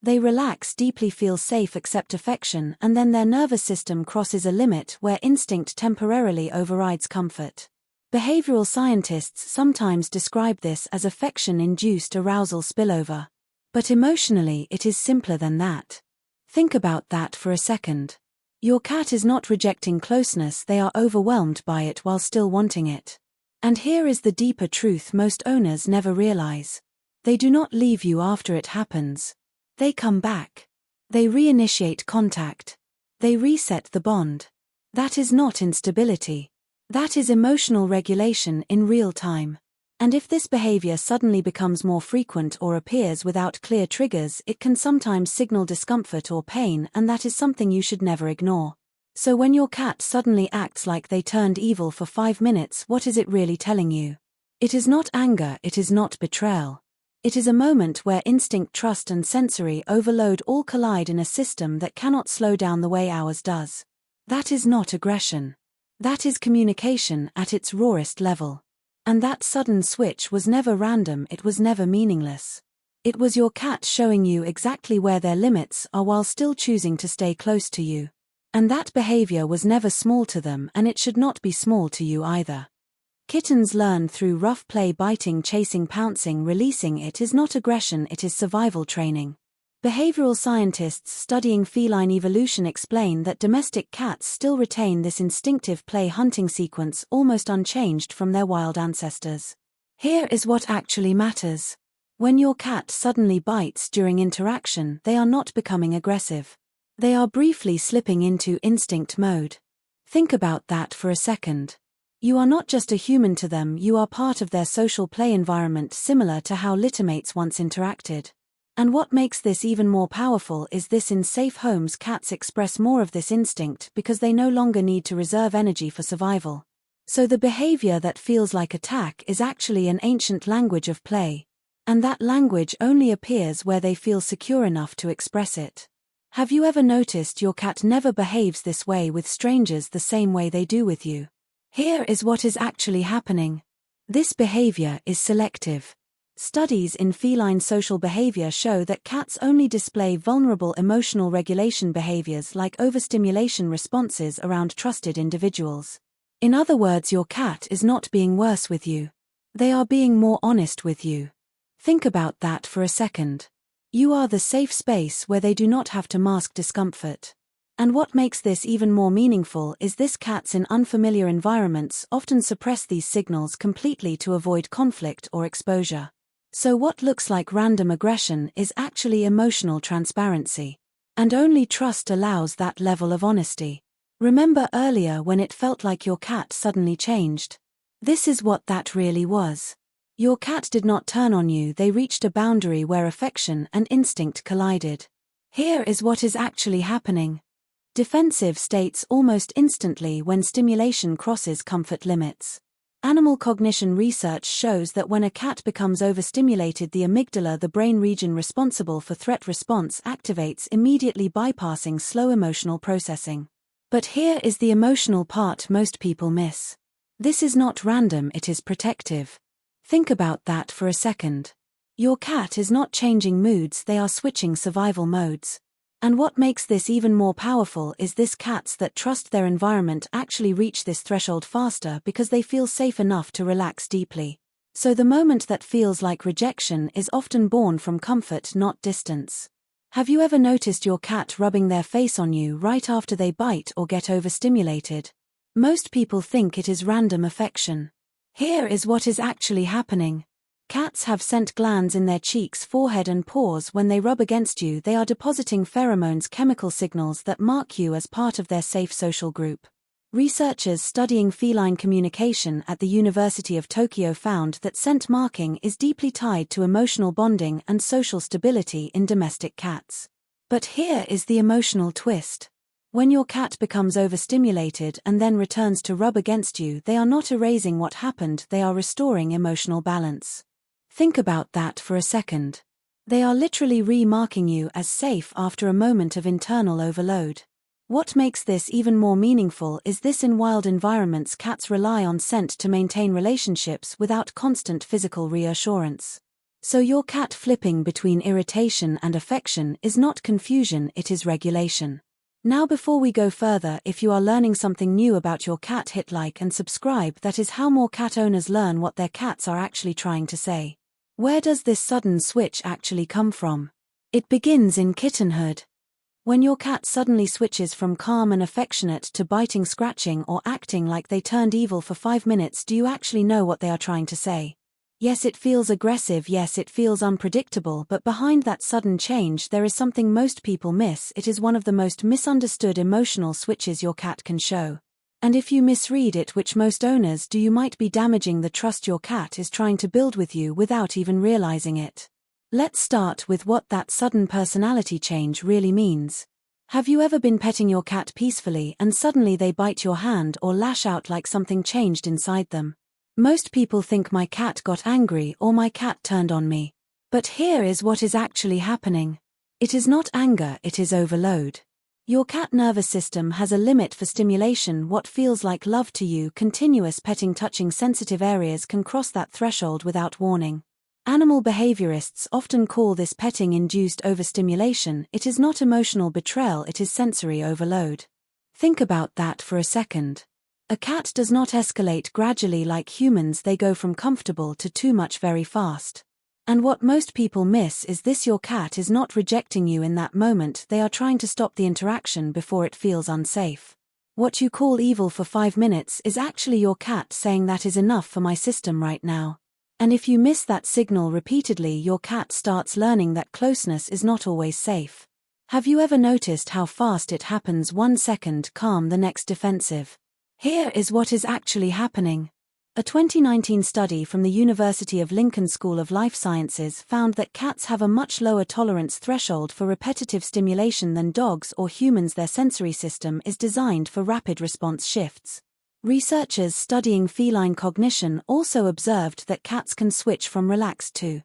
They relax deeply, feel safe, accept affection, and then their nervous system crosses a limit where instinct temporarily overrides comfort. Behavioral scientists sometimes describe this as affection-induced arousal spillover. But emotionally, it is simpler than that. Think about that for a second. Your cat is not rejecting closeness, they are overwhelmed by it while still wanting it. And here is the deeper truth most owners never realize. They do not leave you after it happens. They come back. They reinitiate contact. They reset the bond. That is not instability. That is emotional regulation in real time. And if this behavior suddenly becomes more frequent or appears without clear triggers, it can sometimes signal discomfort or pain, and that is something you should never ignore. So when your cat suddenly acts like they turned evil for 5 minutes, what is it really telling you? It is not anger, it is not betrayal. It is a moment where instinct, trust, and sensory overload all collide in a system that cannot slow down the way ours does. That is not aggression. That is communication at its rawest level. And that sudden switch was never random, it was never meaningless. It was your cat showing you exactly where their limits are while still choosing to stay close to you. And that behavior was never small to them, and it should not be small to you either. Kittens learn through rough play, biting, chasing, pouncing. Releasing it is not aggression, it is survival training. Behavioral scientists studying feline evolution explain that domestic cats still retain this instinctive play-hunting sequence almost unchanged from their wild ancestors. Here is what actually matters. When your cat suddenly bites during interaction, they are not becoming aggressive. They are briefly slipping into instinct mode. Think about that for a second. You are not just a human to them, you are part of their social play environment, similar to how littermates once interacted. And what makes this even more powerful is this: in safe homes, cats express more of this instinct because they no longer need to reserve energy for survival. So the behavior that feels like attack is actually an ancient language of play. And that language only appears where they feel secure enough to express it. Have you ever noticed your cat never behaves this way with strangers the same way they do with you? Here is what is actually happening. This behavior is selective. Studies in feline social behavior show that cats only display vulnerable emotional regulation behaviors like overstimulation responses around trusted individuals. In other words, your cat is not being worse with you. They are being more honest with you. Think about that for a second. You are the safe space where they do not have to mask discomfort. And what makes this even more meaningful is this: cats in unfamiliar environments often suppress these signals completely to avoid conflict or exposure. So what looks like random aggression is actually emotional transparency. And only trust allows that level of honesty. Remember earlier when it felt like your cat suddenly changed? This is what that really was. Your cat did not turn on you, they reached a boundary where affection and instinct collided. Here is what is actually happening. Defensive states almost instantly when stimulation crosses comfort limits. Animal cognition research shows that when a cat becomes overstimulated, the amygdala, the brain region responsible for threat response, activates, immediately bypassing slow emotional processing. But here is the emotional part most people miss. This is not random, it is protective. Think about that for a second. Your cat is not changing moods, they are switching survival modes. And what makes this even more powerful is this: cats that trust their environment actually reach this threshold faster because they feel safe enough to relax deeply. So the moment that feels like rejection is often born from comfort, not distance. Have you ever noticed your cat rubbing their face on you right after they bite or get overstimulated? Most people think it is random affection. Here is what is actually happening. Cats have scent glands in their cheeks, forehead, and paws. When they rub against you, they are depositing pheromones, chemical signals that mark you as part of their safe social group. Researchers studying feline communication at the University of Tokyo found that scent marking is deeply tied to emotional bonding and social stability in domestic cats. But here is the emotional twist. When your cat becomes overstimulated and then returns to rub against you, they are not erasing what happened, they are restoring emotional balance. Think about that for a second. They are literally remarking you as safe after a moment of internal overload. What makes this even more meaningful is this: in wild environments, cats rely on scent to maintain relationships without constant physical reassurance. So your cat flipping between irritation and affection is not confusion, it is regulation. Now before we go further, if you are learning something new about your cat, hit like and subscribe. That is how more cat owners learn what their cats are actually trying to say. Where does this sudden switch actually come from? It begins in kittenhood. When your cat suddenly switches from calm and affectionate to biting, scratching, or acting like they turned evil for 5 minutes, do you actually know what they are trying to say? Yes, it feels aggressive, yes, it feels unpredictable, but behind that sudden change there is something most people miss. It is one of the most misunderstood emotional switches your cat can show. And if you misread it, which most owners do, you might be damaging the trust your cat is trying to build with you without even realizing it. Let's start with what that sudden personality change really means. Have you ever been petting your cat peacefully and suddenly they bite your hand or lash out like something changed inside them? Most people think my cat got angry or my cat turned on me. But here is what is actually happening. It is not anger, it is overload. Your cat nervous system has a limit for stimulation. What feels like love to you, continuous petting, touching sensitive areas, can cross that threshold without warning. Animal behaviorists often call this petting-induced overstimulation. It is not emotional betrayal, it is sensory overload. Think about that for a second. A cat does not escalate gradually like humans, they go from comfortable to too much very fast. And what most people miss is this: your cat is not rejecting you in that moment, they are trying to stop the interaction before it feels unsafe. What you call evil for 5 minutes is actually your cat saying that is enough for my system right now. And if you miss that signal repeatedly, your cat starts learning that closeness is not always safe. Have you ever noticed how fast it happens? 1 second calm, the next defensive. Here is what is actually happening. A 2019 study from the University of Lincoln School of Life Sciences found that cats have a much lower tolerance threshold for repetitive stimulation than dogs or humans. Their sensory system is designed for rapid response shifts. Researchers studying feline cognition also observed that cats can switch from relaxed to